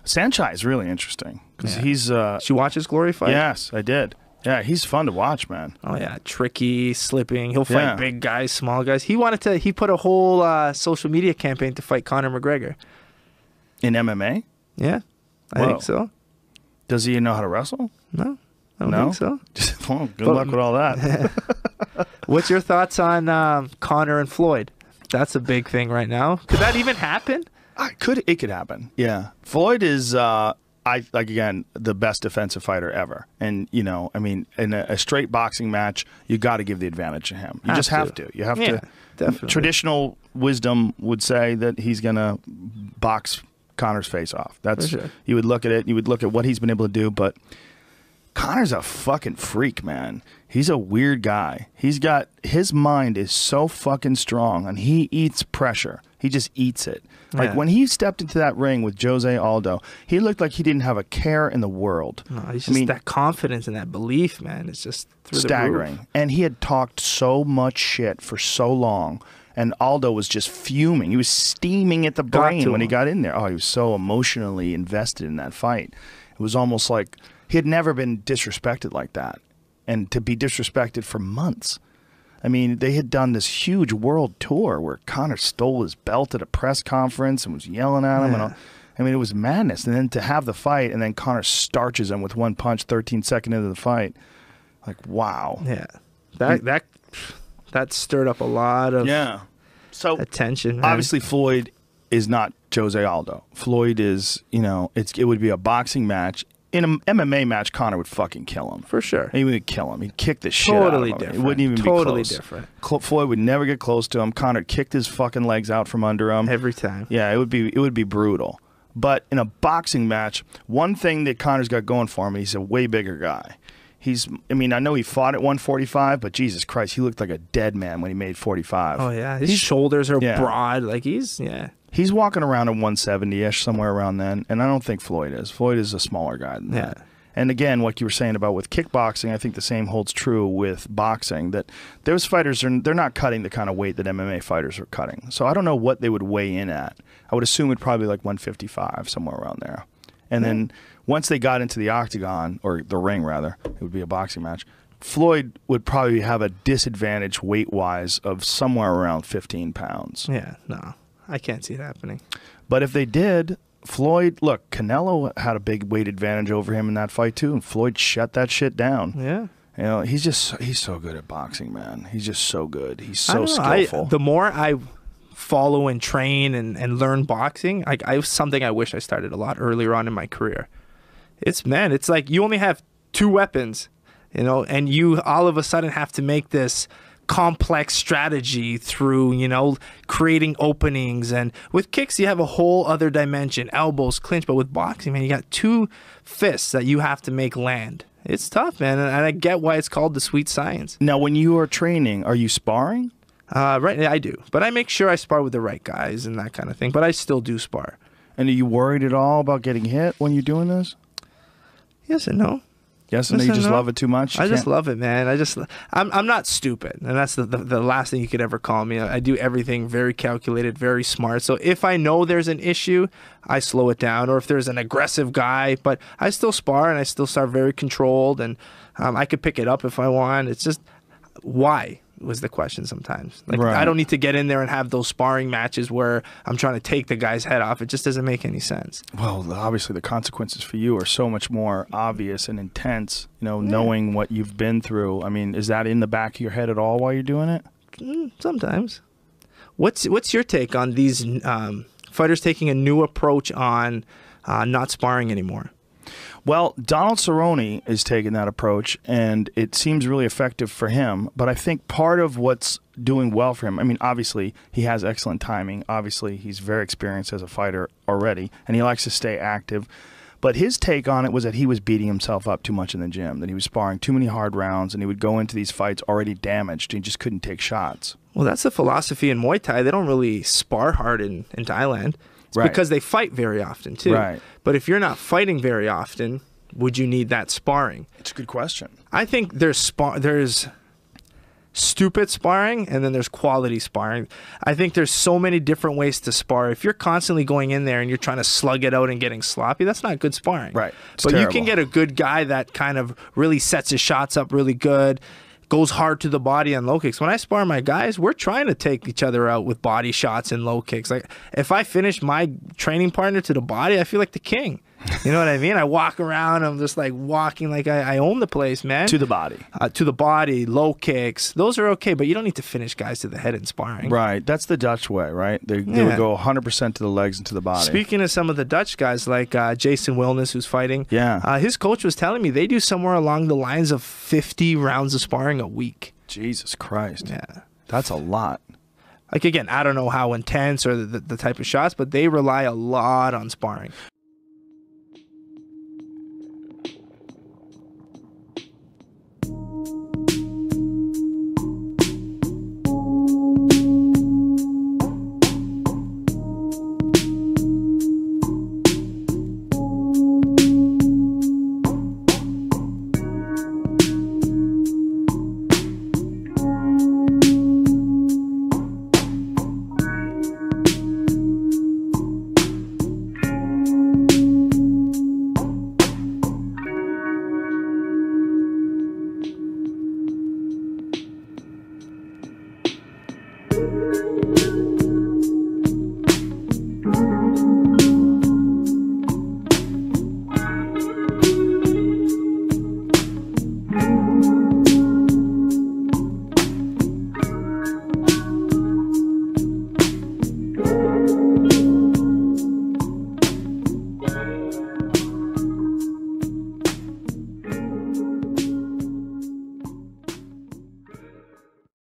Saenchai is really interesting because he's. Did you watch his Glory fight? Yes, I did. Yeah, he's fun to watch, man. Oh yeah, tricky, slipping. He'll fight big guys, small guys. He put a whole social media campaign to fight Conor McGregor. In MMA? Yeah, I think so. Does he know how to wrestle? No, I don't think so. Well, good luck with all that. What's your thoughts on Conor and Floyd? That's a big thing right now. Could that even happen? It could happen. Yeah, Floyd is. Again, the best defensive fighter ever. And, you know, I mean, in a straight boxing match, you got to give the advantage to him. You just have to. You have to. Definitely. Traditional wisdom would say that he's going to box Conor's face off. That's You would look at it. You would look at what he's been able to do. But Conor's a fucking freak, man. He's a weird guy. His mind is so fucking strong, and he eats pressure. He just eats it. Like when he stepped into that ring with Jose Aldo, he looked like he didn't have a care in the world. No, he's just that confidence and that belief, man. It's just staggering. The roof. And he had talked so much shit for so long, and Aldo was just fuming. He was steaming at the brain when he got in there. Oh, he was so emotionally invested in that fight. It was almost like he had never been disrespected like that, and to be disrespected for months. I mean, they had done this huge world tour where Conor stole his belt at a press conference and was yelling at him. And I mean, it was madness. And then to have the fight, and then Conor starches him with one punch 13 seconds into the fight. Like, wow. Yeah. That stirred up a lot of attention. Man. Obviously, Floyd is not Jose Aldo. Floyd is, you know, it would be a boxing match. In an MMA match, Conor would fucking kill him. For sure. He would kill him. He'd kick the shit out of him. Different. It wouldn't even be close. Totally different. Floyd would never get close to him. Conor kicked his fucking legs out from under him. Every time. Yeah, it would be brutal. But in a boxing match, one thing that Conor's got going for him, he's a way bigger guy. I know he fought at 145, but Jesus Christ, he looked like a dead man when he made 45. Oh, yeah. His shoulders are broad. Like, he's walking around at 170-ish, somewhere around then, and I don't think Floyd is. Floyd is a smaller guy than that. And again, what you were saying about with kickboxing, I think the same holds true with boxing, that those fighters, they're not cutting the kind of weight that MMA fighters are cutting. So I don't know what they would weigh in at. I would assume it'd probably be like 155, somewhere around there. And then once they got into the octagon, or the ring rather, it would be a boxing match, Floyd would probably have a disadvantage weight-wise of somewhere around 15 pounds. Yeah, no, I can't see it happening. But if they did... Floyd, look, Canelo had a big weight advantage over him in that fight too, and Floyd shut that shit down. Yeah. You know, he's so good at boxing, man. He's just so good. He's so skillful. The more I follow and train and learn boxing, something I wish I started a lot earlier on in my career. It's like you only have two weapons, you know, and you all of a sudden have to make this complex strategy through, you know, creating openings. And with kicks, you have a whole other dimension, elbows, clinch. But with boxing, man, you got two fists that you have to make land. It's tough, man, and I get why it's called the sweet science. Now, when you are training, are you sparring? Right, I do, but I make sure I spar with the right guys and that kind of thing. But I still do spar. And are you worried at all about getting hit when you're doing this? Yes and no. Yes, and you just love it too much? I just love it, man. I'm not stupid, and that's the last thing you could ever call me. I do everything very calculated, very smart. So if I know there's an issue, I slow it down, or if there's an aggressive guy, but I still spar, and I still start very controlled, and I could pick it up if I want. It's just, why was the question sometimes. Like, I don't need to get in there and have those sparring matches where I'm trying to take the guy's head off. It just doesn't make any sense. Well, obviously the consequences for you are so much more obvious and intense, you know, knowing what you've been through. I mean, is that in the back of your head at all while you're doing it? Sometimes. What's your take on these fighters taking a new approach on not sparring anymore? Well, Donald Cerrone is taking that approach, and it seems really effective for him. But I think part of what's doing well for him, I mean, obviously, he has excellent timing. Obviously, he's very experienced as a fighter already, and he likes to stay active. But his take on it was that he was beating himself up too much in the gym, that he was sparring too many hard rounds, and he would go into these fights already damaged, and he just couldn't take shots. Well, that's the philosophy in Muay Thai. They don't really spar hard in Thailand. It's because they fight very often, too. Right. But if you're not fighting very often, would you need that sparring? It's a good question. I think there's stupid sparring and then there's quality sparring. I think there's so many different ways to spar. If you're constantly going in there and you're trying to slug it out and getting sloppy, that's not good sparring. Right. But you can get a good guy that kind of really sets his shots up really good, goes hard to the body on low kicks. When I spar my guys, we're trying to take each other out with body shots and low kicks. Like, if I finish my training partner to the body, I feel like the king. You know what I mean? I walk around, I'm just like walking like I own the place, man. To the body. To the body, low kicks. Those are okay, but you don't need to finish guys to the head in sparring. Right. That's the Dutch way, right? They would go 100% to the legs and to the body. Speaking of some of the Dutch guys, like Jason Wilness, who's fighting, yeah, his coach was telling me they do somewhere along the lines of 50 rounds of sparring a week. Jesus Christ. Yeah. That's a lot. Like, again, I don't know how intense or the type of shots, but they rely a lot on sparring.